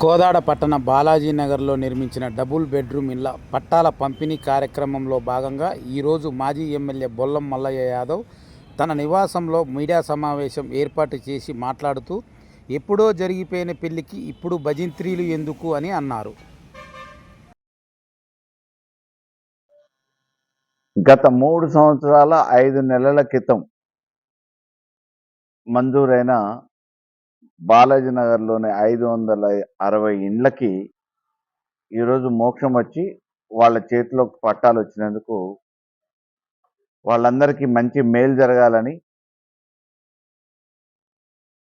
కోదాడ పట్టణ బాలాజీనగర్లో నిర్మించిన double bedroom ఇళ్ల పట్టాల పంపిణీ కార్యక్రమంలో భాగంగా ఈరోజు మాజీ ఎమ్మెల్యే బొల్లం మల్లయ్య యాదవ్ తన నివాసంలో మీడియా సమావేశం ఏర్పాటు చేసి మాట్లాడుతూ ఎప్పుడో జరిగిపోయిన పెళ్లికి ఇప్పుడు భజంత్రీలు ఎందుకు అని అన్నారు. గత 3 సంవత్సరాల 5 నెలల క్రితం మంజూరైన బాలాజీనగర్లోని 560 ఇండ్లకి ఈరోజు మోక్షం వచ్చి వాళ్ళ చేతిలోకి పట్టాలు వచ్చినందుకు వాళ్ళందరికీ మంచి మేలు జరగాలని,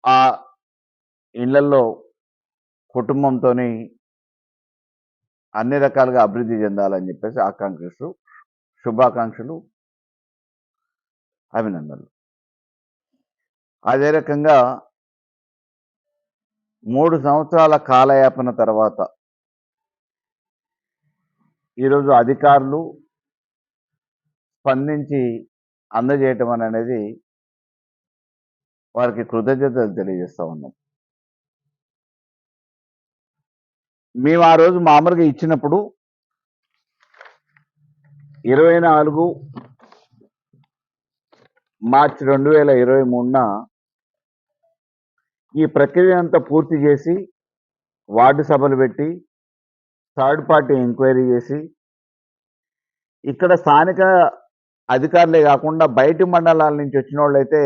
ఆ ఇళ్లలో కుటుంబంతోని అన్ని రకాలుగా అభివృద్ధి చెందాలని చెప్పేసి ఆకాంక్షిస్తూ శుభాకాంక్షలు, అభినందనలు. అదే రకంగా 3 సంవత్సరాల కాలయాపన తర్వాత ఈరోజు అధికారులు స్పందించి అందజేయటం అనేది వారికి కృతజ్ఞతలు తెలియజేస్తా ఉన్నాం. మేము ఆ రోజు మామూలుగా ఇచ్చినప్పుడు 24 మార్చి 2023న ఈ ప్రక్రియ అంతా పూర్తి చేసి వార్డు సభలు పెట్టి థర్డ్ పార్టీ ఎంక్వైరీ చేసి ఇక్కడ స్థానిక అధికారులే కాకుండా బయటి మండలాల నుంచి వచ్చిన వాళ్ళైతే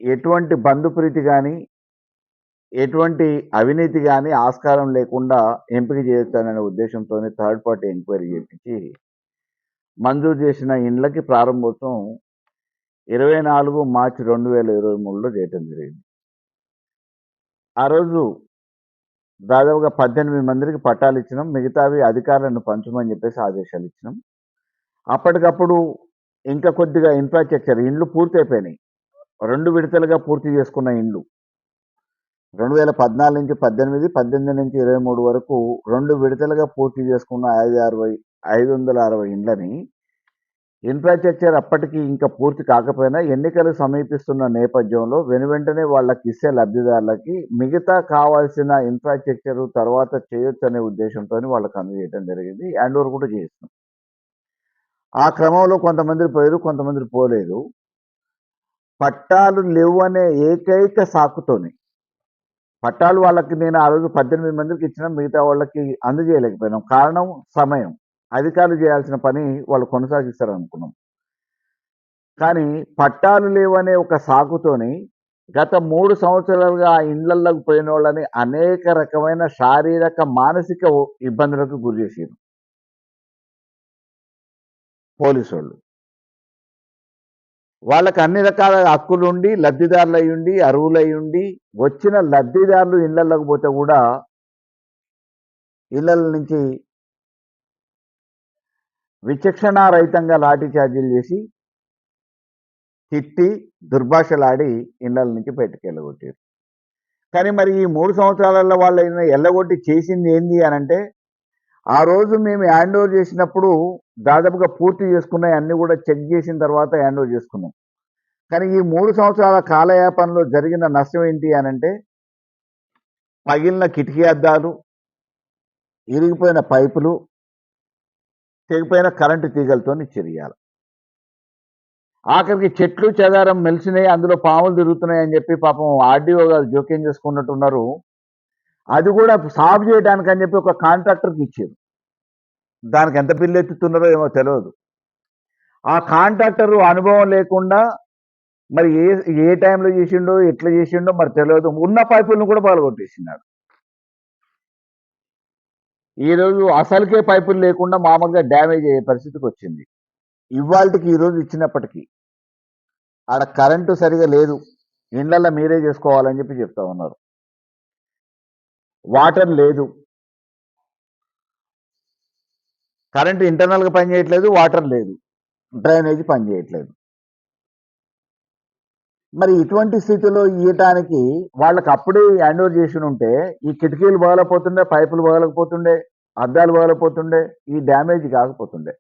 ఎటువంటి బంధుప్రీతి కానీ ఎటువంటి అవినీతి కానీ ఆస్కారం లేకుండా ఎంపిక చేయొచ్చనే ఉద్దేశంతో థర్డ్ పార్టీ ఎంక్వైరీ చేపించి మంజూరు చేసిన ఇండ్లకి ప్రారంభోత్సవం 24 మార్చి 2023లో చేయటం జరిగింది. ఆ రోజు దాదాపుగా 18 మందికి పట్టాలు ఇచ్చినాం. మిగతావి అధికారులను పంచమని చెప్పేసి ఆదేశాలు ఇచ్చినాం. అప్పటికప్పుడు ఇంకా కొద్దిగా ఇన్ఫ్రాస్ట్రక్చర్ ఇండ్లు పూర్తి అయిపోయినాయి. 2 విడతలుగా పూర్తి చేసుకున్న ఇండ్లు 2014 నుంచి 18, 18 నుంచి 23 వరకు 2 విడతలుగా పూర్తి చేసుకున్న 560 ఇండ్లని ఇన్ఫ్రాస్ట్రక్చర్ అప్పటికి ఇంకా పూర్తి కాకపోయినా ఎన్నికలు సమీపిస్తున్న నేపథ్యంలో వెనువెంటనే వాళ్ళకి ఇచ్చే లబ్ధిదారులకి మిగతా కావాల్సిన ఇన్ఫ్రాస్ట్రక్చర్ తర్వాత చేయొచ్చు అనే ఉద్దేశంతో వాళ్ళకి అందజేయడం జరిగింది. హ్యాండ్ ఓవర్ కూడా చేస్తున్నాం. ఆ క్రమంలో కొంతమంది పోయారు, కొంతమంది పోలేదు. పట్టాలు లేవు అనే ఏకైక సాకుతోని పట్టాలు వాళ్ళకి నేను ఆ రోజు 18 మందికి ఇచ్చిన, మిగతా వాళ్ళకి అందజేయలేకపోయినాం. కారణం సమయం. అధికారులు చేయాల్సిన పని వాళ్ళు కొనసాగిస్తారు అనుకున్నాం. కానీ పట్టాలు లేవనే ఒక సాకుతోని గత 3 సంవత్సరాలుగా ఆ ఇండ్లలోకి పోయిన వాళ్ళని అనేక రకమైన శారీరక మానసిక ఇబ్బందులకు గురి చేసారు పోలీసు వాళ్ళు. వాళ్ళకి అన్ని రకాల హక్కులు ఉండి, లబ్ధిదారులు అయ్యుండి, అర్హులు అయ్యుండి, వచ్చిన లబ్ధిదారులు ఇళ్లలోకి పోతే కూడా ఇళ్ల నుంచి విచక్షణారహితంగా లాఠీ ఛార్జీలు చేసి తిట్టి దుర్భాషలాడి ఇళ్ల నుంచి బయటకు వెళ్ళగొట్టారు. కానీ మరి ఈ 3 సంవత్సరాలలో వాళ్ళు ఎల్లగొట్టి చేసింది ఏంది అని అంటే, ఆ రోజు మేము హ్యాండ్ ఓవర్ చేసినప్పుడు దాదాపుగా పూర్తి చేసుకున్నాయి అన్ని కూడా చెక్ చేసిన తర్వాత హ్యాండ్ ఓవర్ చేసుకున్నాం. కానీ ఈ 3 సంవత్సరాల కాలయాపనలో జరిగిన నష్టం ఏంటి అని అంటే, పగిలిన కిటికీ అద్దాలు, ఇరిగిపోయిన పైపులు, తెగిపోయిన కరెంటు తీగలతో చర్యాలి. ఆఖరికి చెట్లు చెదారం మెలిసినాయి, అందులో పాములు తిరుగుతున్నాయి అని చెప్పి పాపం ఆర్డీఓ గారు జోక్యం చేసుకున్నట్టున్నారు. అది కూడా సాఫ్ చేయడానికి అని చెప్పి ఒక కాంట్రాక్టర్కి ఇచ్చారు. దానికి ఎంత బిల్లు ఎత్తుతున్నారో ఏమో తెలియదు. ఆ కాంట్రాక్టర్ అనుభవం లేకుండా మరి ఏ టైంలో చేసిండో ఎట్లా చేసిండో మరి తెలియదు. ఉన్న పైపులను కూడా పగలగొట్టేసినాడు. ఈరోజు అసలుకే పైపులు లేకుండా మామూలుగా డ్యామేజ్ అయ్యే పరిస్థితికి వచ్చింది. ఇవాళకి ఈరోజు ఇచ్చినప్పటికీ ఆడ కరెంటు సరిగా లేదు, ఇండ్లలో మీరే చేసుకోవాలని చెప్పి చెప్తా ఉన్నారు. వాటర్ లేదు, కరెంటు ఇంటర్నల్గా పనిచేయట్లేదు, వాటర్ లేదు, డ్రైనేజీ పనిచేయట్లేదు. మరి ఇటువంటి స్థితిలో ఇవ్వటానికి వాళ్ళకి అప్పుడే హ్యాండ్ ఓవర్ చేసి ఉంటే ఈ కిటికీలు పగలపోతుండే, పైపులు పగలకపోతుండే, అద్దాలు పగలపోతుండే, ఈ డ్యామేజ్ కాకపోతుండే.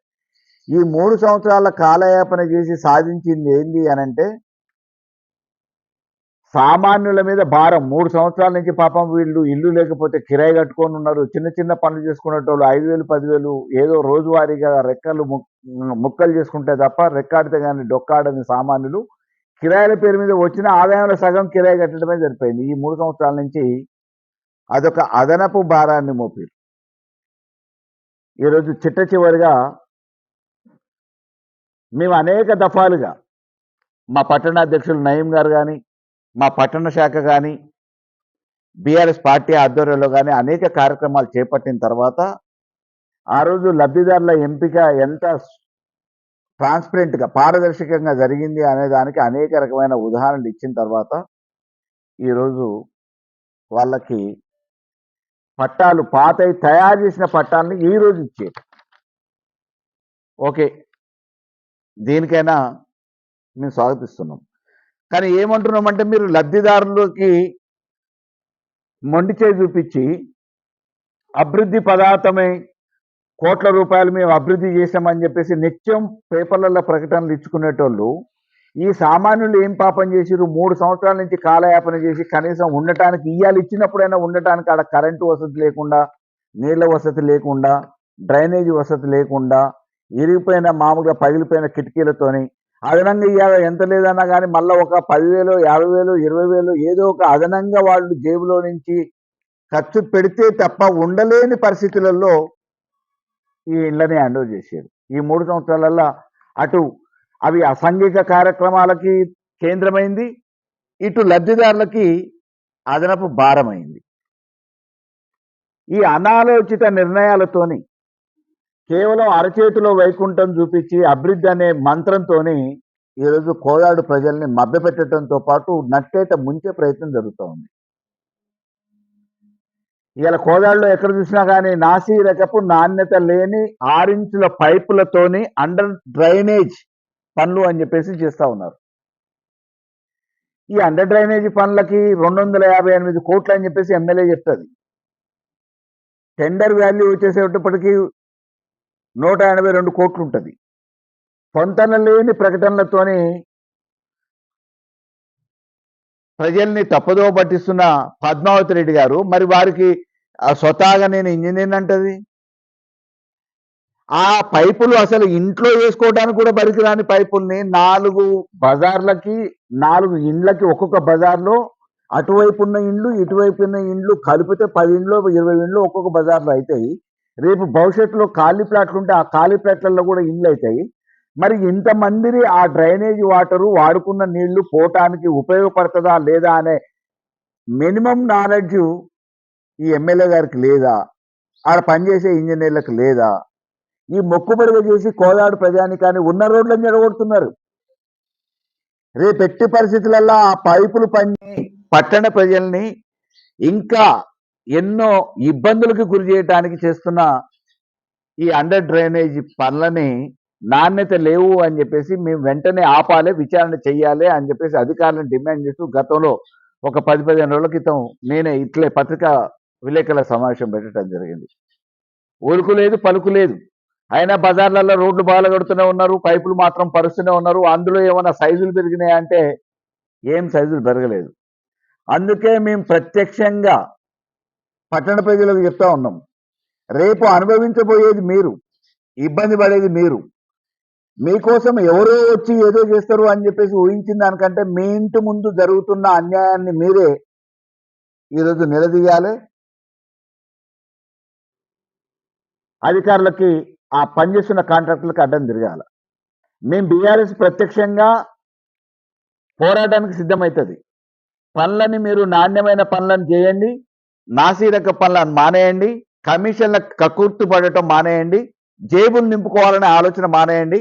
ఈ 3 సంవత్సరాల కాలయాపన చేసి సాధించింది ఏంది అని అంటే, సామాన్యుల మీద భారం 3 సంవత్సరాల నుంచి పాపం వీళ్ళు ఇల్లు లేకపోతే కిరాయి కట్టుకొని ఉన్నారు. చిన్న చిన్న పనులు చేసుకునేటోళ్ళు 5,000, 10,000 ఏదో రోజువారీగా రెక్కలు ముక్కలు చేసుకుంటే తప్ప రెక్కాడితే కానీ డొక్కాడని సామాన్యులు కిరాయిల పేరు మీద వచ్చిన ఆదాయంలో సగం కిరాయి కట్టడమే సరిపోయింది. ఈ 3 సంవత్సరాల నుంచి అదొక అదనపు భారాన్ని మోపి ఈరోజు చిట్ట చివరిగా మేము అనేక దఫాలుగా మా పట్టణాధ్యక్షులు నయీం గారు కానీ, మా పట్టణ శాఖ కానీ, బీఆర్ఎస్ పార్టీ ఆధ్వర్యంలో కానీ అనేక కార్యక్రమాలు చేపట్టిన తర్వాత ఆ రోజు లబ్ధిదారుల ఎంపిక ఎంత ట్రాన్స్పరెంట్గా పారదర్శకంగా జరిగింది అనే దానికి అనేక రకమైన ఉదాహరణలు ఇచ్చిన తర్వాత ఈరోజు వాళ్ళకి పట్టాలు పాతయి తయారు చేసిన పట్టాలని ఈరోజు ఇచ్చారు. ఓకే, దీనికైనా మేము స్వాగతిస్తున్నాం. కానీ ఏమంటున్నామంటే మీరు లబ్ధిదారులకి మొండి చేయి చూపించి అభివృద్ధి పదార్థమై కోట్ల రూపాయలు మేము అభివృద్ధి చేసామని చెప్పేసి నిత్యం పేపర్లలో ప్రకటనలు ఇచ్చుకునేటోళ్ళు ఈ సామాన్యులు ఏం పాపం చేసిరు? 3 సంవత్సరాల నుంచి కాలయాపన చేసి కనీసం ఉండటానికి ఇయ్యాలు ఇచ్చినప్పుడైనా ఉండటానికి ఆడ కరెంటు వసతి లేకుండా, నీళ్ల వసతి లేకుండా, డ్రైనేజీ వసతి లేకుండా, ఇరిగిపోయిన మామూలుగా పగిలిపోయిన కిటికీలతోని అదనంగా ఇవాళ ఎంత లేదన్నా కానీ మళ్ళీ ఒక 10,000, 50,000, 20,000 ఏదో ఒక అదనంగా వాళ్ళు జేబులో నుంచి ఖర్చు పెడితే తప్ప ఉండలేని పరిస్థితులలో ఈ ఇళ్ళని హ్యాండ్ ఓవర్ చేశారు. ఈ 3 సంవత్సరాలలో అటు అవి అసాంఘిక కార్యక్రమాలకి కేంద్రమైంది, ఇటు లబ్ధిదారులకి అదనపు భారమైంది. ఈ అనాలోచిత నిర్ణయాలతోని కేవలం అరచేతిలో వైకుంఠం చూపించి అభివృద్ధి అనే మంత్రంతోని ఈరోజు కోదాడు ప్రజల్ని మభ్యపెట్టడంతో పాటు నట్టేట ముంచే ప్రయత్నం జరుగుతూ ఉంది. ఇవాళ కోదాడులో ఎక్కడ చూసినా కానీ నాసీ రకపు నాణ్యత లేని 6 ఇంచుల పైపులతోని అండర్ డ్రైనేజ్ పనులు అని చెప్పేసి చేస్తూ ఉన్నారు. ఈ అండర్ డ్రైనేజ్ పనులకి 258 కోట్లు అని చెప్పేసి ఎమ్మెల్యే చెప్తుంది. టెండర్ వాల్యూ వచ్చేసేటప్పటికి 182 కోట్లు ఉంటుంది. పొంతన లేని ప్రకటనలతోని ప్రజల్ని తప్పుదో పట్టిస్తున్న పద్మావతి రెడ్డి గారు మరి వారికి స్వతహాగా నేను ఇంజనీర్ అంటది. ఆ పైపులు అసలు ఇంట్లో వేసుకోవడానికి కూడా పనికిరాని పైపుల్ని 4 బజార్లకి 4 ఇండ్లకి ఒక్కొక్క బజార్లో అటువైపు ఉన్న ఇండ్లు ఇటువైపు ఉన్న ఇండ్లు కలిపితే 10 ఇండ్లు 20 ఇండ్లు ఒక్కొక్క బజార్లో అవుతాయి. రేపు భవిష్యత్తులో ఖాళీ ప్లాట్లు ఉంటే ఆ ఖాళీ ప్లాట్లలో కూడా ఇండ్లు అవుతాయి. మరి ఇంతమందిని ఆ డ్రైనేజ్ వాటరు వాడుకున్న నీళ్లు పోవటానికి ఉపయోగపడుతుందా లేదా అనే మినిమం నాలెడ్జ్ ఈ ఎమ్మెల్యే గారికి లేదా? ఆడ పనిచేసే ఇంజనీర్లకు లేదా? ఈ మొక్కుబడిగా చేసి కోదాడు ప్రజానికాన్ని ఉన్న రోడ్లను జడగొడుతున్నారు. రేపు ఎట్టి పరిస్థితులలో ఆ పైపులు పని పట్టణ ప్రజల్ని ఇంకా ఎన్నో ఇబ్బందులకు గురి చేయడానికి చేస్తున్న ఈ అండర్ డ్రైనేజ్ పనులని నాణ్యత లేవు అని చెప్పేసి మేము వెంటనే ఆపాలి, విచారణ చెయ్యాలి అని చెప్పేసి అధికారులను డిమాండ్ చేస్తూ గతంలో ఒక 10-15 రోజుల క్రితం నేనే ఇట్లే పత్రికా విలేకరుల సమావేశం పెట్టడం జరిగింది. ఊరుకు లేదు, పలుకు లేదు. అయినా బజార్లలో రోడ్లు బాలగొడుతూనే ఉన్నారు, పైపులు మాత్రం పరుస్తూనే ఉన్నారు. అందులో ఏమైనా సైజులు పెరిగినాయంటే ఏం సైజులు పెరగలేదు. అందుకే మేము ప్రత్యక్షంగా పట్టణ ప్రజలకు చెప్తా ఉన్నాం, రేపు అనుభవించబోయేది మీరు, ఇబ్బంది పడేది మీరు. మీకోసం ఎవరో వచ్చి ఏదో చేస్తారు అని చెప్పేసి ఊహించిన దానికంటే మీ ఇంటి ముందు జరుగుతున్న అన్యాయాన్ని మీరే ఈరోజు నిలదీయాలి. అధికారులకి ఆ పనిచేస్తున్న కాంట్రాక్టులకు అడ్డం తిరగాలి. మేము బీఆర్ఎస్ ప్రత్యక్షంగా పోరాటానికి సిద్ధమవుతుంది. పనులని మీరు నాణ్యమైన పనులను చేయండి, నాసీరక పనులను మానేయండి, కమిషన్ల కక్కుర్తి పడటం మానేయండి, జేబులు నింపుకోవాలనే ఆలోచన మానేయండి.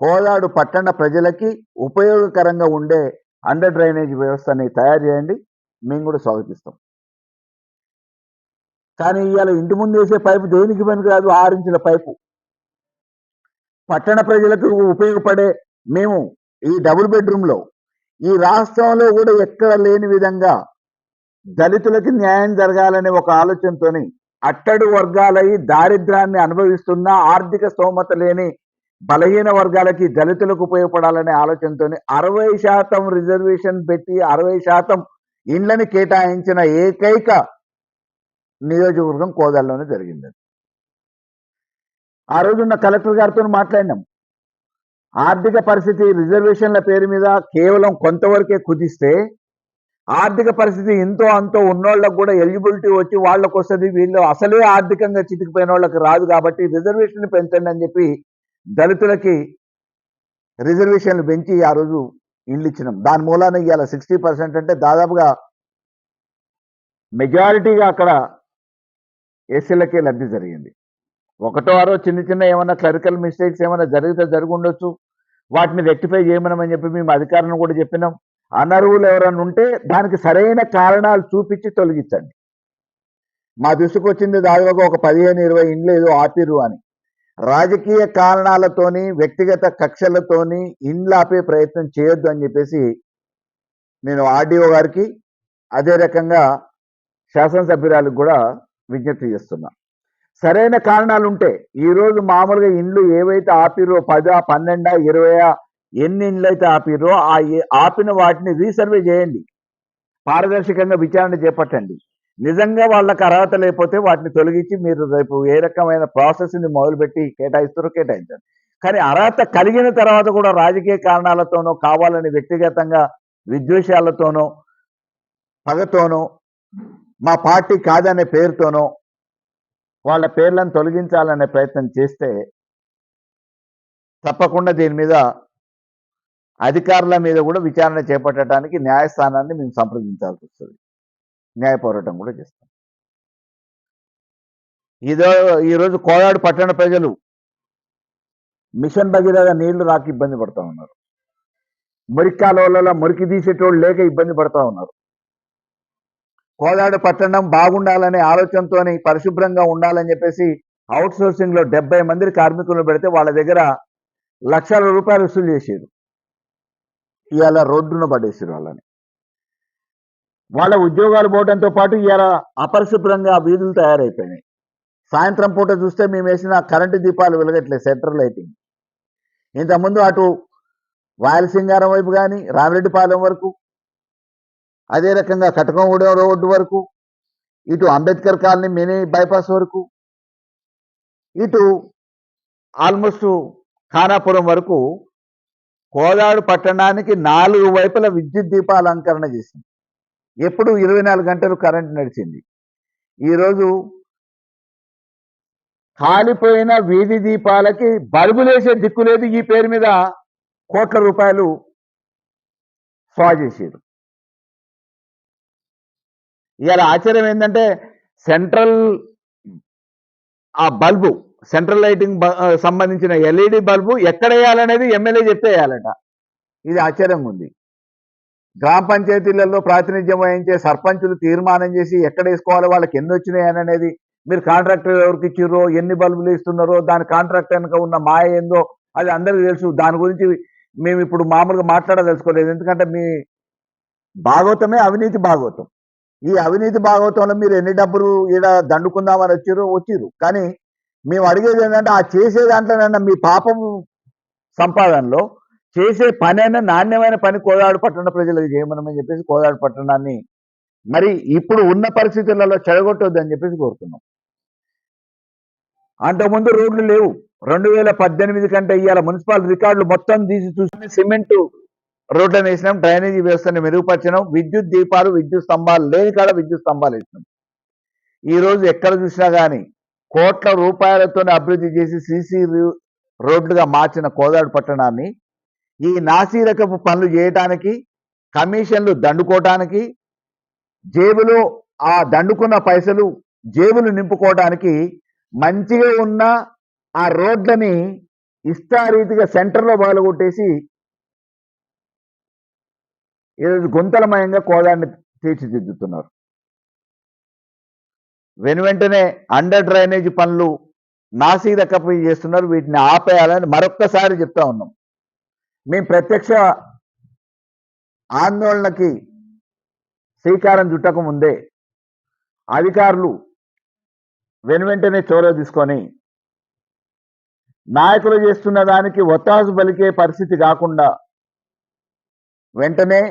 కోదాడు పట్టణ ప్రజలకి ఉపయోగకరంగా ఉండే అండర్ డ్రైనేజ్ వ్యవస్థని తయారు చేయండి. మేము కూడా స్వాగతిస్తాం. కానీ ఇవాళ ఇంటి ముందు వేసే పైపు దేనికి పనికి రాదు. 6 ఇంచుల పైపు పట్టణ ప్రజలకు ఉపయోగపడే మేము ఈ డబుల్ బెడ్రూమ్లో ఈ రాష్ట్రంలో కూడా ఎక్కడ లేని విధంగా దళితులకి న్యాయం జరగాలనే ఒక ఆలోచనతోని అట్టడు వర్గాలై దారిద్ర్యాన్ని అనుభవిస్తున్న ఆర్థిక స్తోమత లేని బలహీన వర్గాలకి దళితులకు ఉపయోగపడాలనే ఆలోచనతో 60% రిజర్వేషన్ పెట్టి 60% ఇండ్లని కేటాయించిన ఏకైక నియోజకవర్గం కోదాడలోనే జరిగింది. ఆ రోజున్న కలెక్టర్ గారితో మాట్లాడినాం. ఆర్థిక పరిస్థితి రిజర్వేషన్ల పేరు మీద కేవలం కొంతవరకే కుదిస్తే ఆర్థిక పరిస్థితి ఇంతో అంతో ఉన్నోళ్ళకు కూడా ఎలిజిబిలిటీ వచ్చి వాళ్ళకు వస్తుంది, వీళ్ళు అసలే ఆర్థికంగా చితికిపోయిన వాళ్ళకి రాదు కాబట్టి రిజర్వేషన్ పెంచండి అని చెప్పి దళితులకి రిజర్వేషన్లు పెంచి ఆ రోజు ఇండ్లు ఇచ్చినాం. దాని మూలాన ఇవాళ 60% అంటే దాదాపుగా మెజారిటీగా అక్కడ ఎస్సీలకే లబ్ధి జరిగింది. ఒకటో ఆరో చిన్న చిన్న ఏమైనా క్లరికల్ మిస్టేక్స్ ఏమైనా జరుగుండొచ్చు, వాటిని రెక్టిఫై చేయమని చెప్పి మేము అధికారులను కూడా చెప్పినాం. అనర్హులు ఎవరైనా ఉంటే దానికి సరైన కారణాలు చూపించి తొలగించండి. మా దృష్టికి వచ్చింది దాదాపుగా ఒక 15-20 ఇండ్లు ఏదో ఆపిరు అని. రాజకీయ కారణాలతోని వ్యక్తిగత కక్షలతోని ఇండ్లు ఆపే ప్రయత్నం చేయొద్దు అని చెప్పేసి నేను ఆర్డీఓ గారికి అదే రకంగా శాసనసభ్యురాలకు కూడా విజ్ఞప్తి చేస్తున్నా. సరైన కారణాలు ఉంటే ఈరోజు మామూలుగా ఇండ్లు ఏవైతే ఆపిరో 10, 12, 20 ఎన్ని ఇండ్లు అయితే ఆపిరో ఆపిన వాటిని రీసర్వే చేయండి, పారదర్శకంగా విచారణ చేపట్టండి. నిజంగా వాళ్ళకి అర్హత లేకపోతే వాటిని తొలగించి మీరు రేపు ఏ రకమైన ప్రాసెస్ని మొదలుపెట్టి కేటాయిస్తారో కేటాయించండి. కానీ అర్హత కలిగిన తర్వాత కూడా రాజకీయ కారణాలతోనో కావాలని వ్యక్తిగతంగా విద్వేషాలతోనో పగతోనో మా పార్టీ కాదనే పేరుతోనో వాళ్ళ పేర్లను తొలగించాలనే ప్రయత్నం చేస్తే తప్పకుండా దీని మీద అధికారుల మీద కూడా విచారణ చేపట్టడానికి న్యాయస్థానాన్ని మేము సంప్రదించాల్సి వస్తుంది. న్యాయ పోరాటం కూడా చేస్తాం. ఈరోజు కోదాడు పట్టణ ప్రజలు మిషన్ భగీరథ నీళ్లు రాక ఇబ్బంది పడతా ఉన్నారు. మురికి కాలువలలో మురికి తీసేటోళ్ళు లేక ఇబ్బంది పడతా ఉన్నారు. కోదాడు పట్టణం బాగుండాలనే ఆలోచనతో పరిశుభ్రంగా ఉండాలని చెప్పేసి అవుట్ సోర్సింగ్ లో 70 మంది కార్మికులను పెడితే వాళ్ళ దగ్గర లక్షల రూపాయలు వసూలు చేసారు. ఇవాళ రోడ్డున పడేసారు వాళ్ళని. వాళ్ళ ఉద్యోగాలు పోవడంతో పాటు ఇవాళ అపరిశుభ్రంగా వీధులు తయారైపోయినాయి. సాయంత్రం పూట చూస్తే మేము వేసిన కరెంటు దీపాలు వెలగట్లేదు, సెంట్రల్ లైటింగ్. ఇంతకుముందు అటు వాయలసింగారం వైపు కానీ రామిరెడ్డిపాలెం వరకు, అదే రకంగా కటకంగూడెం రోడ్డు వరకు, ఇటు అంబేద్కర్ కాలనీ మినీ బైపాస్ వరకు, ఇటు ఆల్మోస్ట్ ఖానాపురం వరకు కోదాడు పట్టణానికి 4 వైపుల విద్యుత్ దీపాల అలంకరణ చేసింది. ఎప్పుడు 24 గంటలు కరెంటు నడిచింది. ఈరోజు కాలిపోయిన వీధి దీపాలకి బల్బులేసే దిక్కు లేదు. ఈ పేరు మీద కోట్ల రూపాయలు స్వా చేసారు. ఇవాళ ఆశ్చర్యం ఏంటంటే సెంట్రల్ ఆ బల్బు సెంట్రల్ లైటింగ్ సంబంధించిన ఎల్ఈడి బల్బు ఎక్కడ వేయాలనేది ఎమ్మెల్యే చెప్తే వేయాలట. ఇది ఆశ్చర్యంగా ఉంది. గ్రామ పంచాయతీలలో ప్రాతినిధ్యం వహించే సర్పంచులు తీర్మానం చేసి ఎక్కడ వేసుకోవాలి, వాళ్ళకి ఎన్ని వచ్చినాయి అనేది, మీరు కాంట్రాక్టర్ ఎవరికి ఇచ్చిర్రో, ఎన్ని బల్బులు ఇస్తున్నారో, దాని కాంట్రాక్ట్ వెనుక ఉన్న మాయ ఏందో అది అందరికీ తెలుసు. దాని గురించి మేము ఇప్పుడు మామూలుగా మాట్లాడదలుచుకోలేదు. ఎందుకంటే మీ భాగవతమే అవినీతి భాగవతం. ఈ అవినీతి భాగవతంలో మీరు ఎన్ని డబ్బులు ఈడ దండుకుందామని వచ్చిర్రు. కానీ మేము అడిగేది ఏంటంటే ఆ చేసే దాంట్లోనన్నా మీ పాపం సంపాదనలో చేసే పనైనా నాణ్యమైన పని కోదాడు పట్టణ ప్రజలకు చేయమని చెప్పేసి కోదాడు పట్టణాన్ని మరి ఇప్పుడు ఉన్న పరిస్థితులలో చెడగొట్టొద్దని చెప్పేసి కోరుతున్నాం. అంతకుముందు రోడ్లు లేవు. 2018 కంటే ఇవాళ మున్సిపల్ రికార్డులు మొత్తం తీసి చూసి సిమెంట్ రోడ్లను వేసినాం, డ్రైనేజీ వ్యవస్థను మెరుగుపరిచినాం, విద్యుత్ దీపాలు విద్యుత్ స్తంభాలు లేని కాడ విద్యుత్ స్తంభాలు వేసినాం. ఈరోజు ఎక్కడ చూసినా కానీ కోట్ల రూపాయలతో అభివృద్ధి చేసి సీసీ రోడ్లుగా మార్చిన కోదాడు పట్టణాన్ని ఈ నాసిరకపు పనులు చేయటానికి, కమిషన్లు దండుకోవటానికి, జేబులో ఆ దండుకున్న పైసలు జేబులు నింపుకోవడానికి మంచిగా ఉన్న ఆ రోడ్లని ఇష్టారీతిగా సెంటర్లో బాగలగొట్టేసి ఈరోజు గుంతలమయంగా కోదాన్ని తీర్చిదిద్దుతున్నారు. వెంటనే అండర్ డ్రైనేజ్ పనులు నాసిరకపు చేస్తున్నారు. వీటిని ఆపేయాలని మరొక్కసారి చెప్తా ఉన్నాం. మేము ప్రత్యక్ష ఆందోళనకి శ్రీకారం చుట్టక ముందే అధికారులు వెంటనే చొరవ తీసుకొని నాయకులు చేస్తున్న దానికి ఒత్తాసు పలికే పరిస్థితి కాకుండా వెంటనే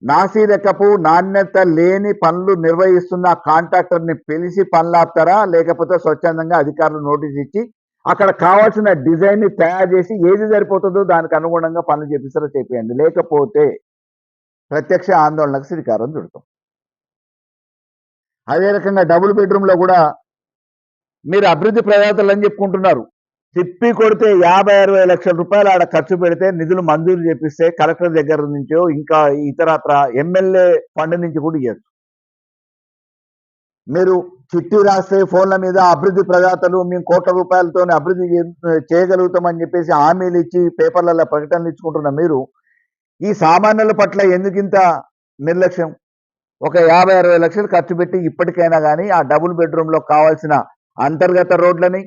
నాసిరకపు నాణ్యత లేని పనులు నిర్వహిస్తున్న కాంట్రాక్టర్ని పిలిచి పనులాపుతారా, లేకపోతే స్వచ్ఛందంగా అధికారులు నోటీస్ ఇచ్చి అక్కడ కావాల్సిన డిజైన్ ని తయారు చేసి ఏది సరిపోతుందో దానికి అనుగుణంగా పనులు చేపిస్తారో చేపియండి. లేకపోతే ప్రత్యక్ష ఆందోళనకు శ్రీకారం చుడతాం. అదే రకంగా డబుల్ బెడ్రూమ్ లో కూడా మీరు అభివృద్ధి ప్రదాతలు అని చెప్పుకుంటున్నారు. తిప్పి కొడితే 50-60 లక్షల రూపాయలు ఆడ ఖర్చు పెడితే నిధులు మంజూరు చేపిస్తే కలెక్టర్ దగ్గర నుంచో ఇంకా ఇతరత్ర ఎమ్మెల్యే ఫండ్ నుంచి కూడా ఇవ్వచ్చు. మీరు చిట్టి రాస్తే ఫోన్ల మీద అభివృద్ధి ప్రదాతలు మేము కోట్ల రూపాయలతో అభివృద్ధి చేయగలుగుతామని చెప్పేసి హామీలు ఇచ్చి పేపర్లలో ప్రకటనలు ఇచ్చుకుంటున్న మీరు ఈ సామాన్యుల పట్ల ఎందుకింత నిర్లక్ష్యం? ఒక 50-60 లక్షలు ఖర్చు పెట్టి ఇప్పటికైనా కానీ ఆ డబుల్ బెడ్రూమ్ లో కావాల్సిన అంతర్గత రోడ్లని,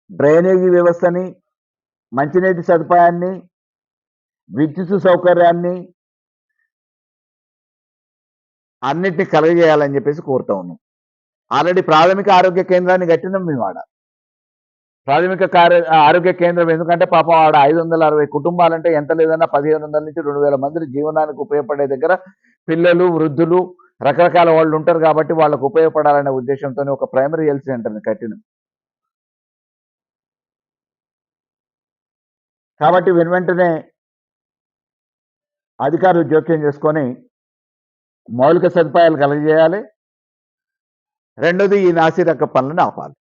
డ్రైనేజీ వ్యవస్థని, మంచినీటి సదుపాయాన్ని, విద్యుత్ సౌకర్యాన్ని అన్నిటిని కలగజేయాలని చెప్పేసి కోరుతా ఉన్నాం. ఆల్రెడీ ప్రాథమిక ఆరోగ్య కేంద్రాన్ని కట్టినాం మేము ఆడ. ప్రాథమిక ఆరోగ్య కేంద్రం ఎందుకంటే పాపం ఆడ 560 కుటుంబాలంటే ఎంత లేదన్నా 1500 నుంచి 2000 మంది జీవనానికి ఉపయోగపడే దగ్గర పిల్లలు, వృద్ధులు, రకరకాల వాళ్ళు ఉంటారు కాబట్టి వాళ్ళకు ఉపయోగపడాలనే ఉద్దేశంతో ఒక ప్రైమరీ హెల్త్ సెంటర్ని కట్టినాం. కాబట్టి వెంటనే అధికారులు జోక్యం చేసుకొని మౌలిక సదుపాయాలు కలగజేయాలి. రెండోది ఈ నాసిరక పనులను ఆపాలి.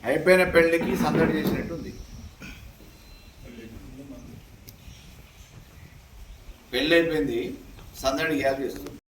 అయిపోయిన పెళ్లికి సందడి చేసినట్టుంది. పెళ్ళి అయిపోయింది, సందడి యాద చేస్తుంది.